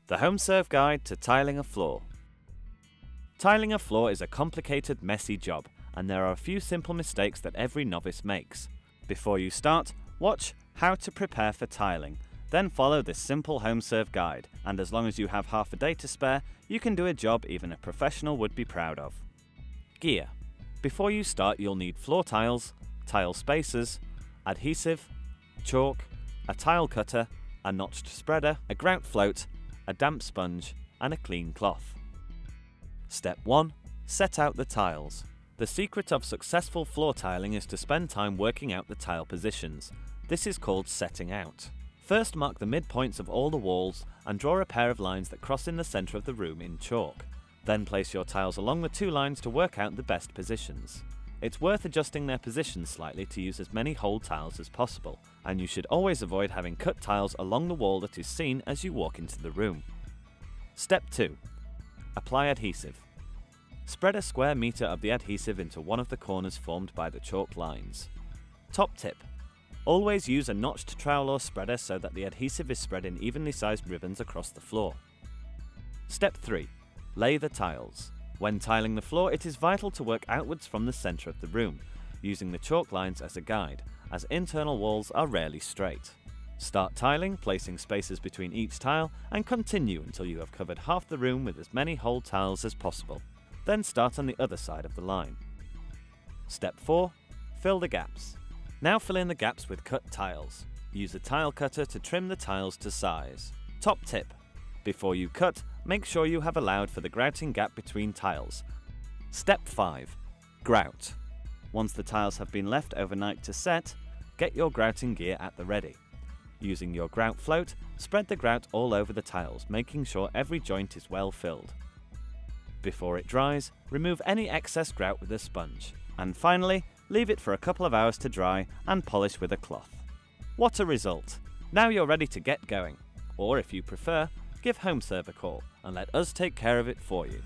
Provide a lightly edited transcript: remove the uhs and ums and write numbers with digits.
The Home Serve Guide to Tiling a Floor. Tiling a floor is a complicated, messy job, and there are a few simple mistakes that every novice makes. Before you start, watch How to Prepare for Tiling, then follow this simple Home Serve guide, and as long as you have half a day to spare, you can do a job even a professional would be proud of. Gear. Before you start, you'll need floor tiles, tile spacers, adhesive, chalk, a tile cutter, a notched spreader, a grout float, a damp sponge, and a clean cloth. Step 1. Set out the tiles. The secret of successful floor tiling is to spend time working out the tile positions. This is called setting out. First, mark the midpoints of all the walls and draw a pair of lines that cross in the center of the room in chalk. Then place your tiles along the two lines to work out the best positions. It's worth adjusting their positions slightly to use as many whole tiles as possible, and you should always avoid having cut tiles along the wall that is seen as you walk into the room. Step 2. Apply adhesive. Spread a square meter of the adhesive into one of the corners formed by the chalk lines. Top tip. Always use a notched trowel or spreader so that the adhesive is spread in evenly sized ribbons across the floor. Step 3. Lay the tiles. When tiling the floor, it is vital to work outwards from the center of the room, using the chalk lines as a guide, as internal walls are rarely straight. Start tiling, placing spaces between each tile, and continue until you have covered half the room with as many whole tiles as possible. Then start on the other side of the line. Step 4. Fill the gaps. Now fill in the gaps with cut tiles. Use a tile cutter to trim the tiles to size. Top tip. Before you cut, make sure you have allowed for the grouting gap between tiles. Step 5. Grout. Once the tiles have been left overnight to set, get your grouting gear at the ready. Using your grout float, spread the grout all over the tiles, making sure every joint is well filled. Before it dries, remove any excess grout with a sponge. And finally, leave it for a couple of hours to dry and polish with a cloth. What a result! Now you're ready to get going. Or if you prefer, give HomeServe a call and let us take care of it for you.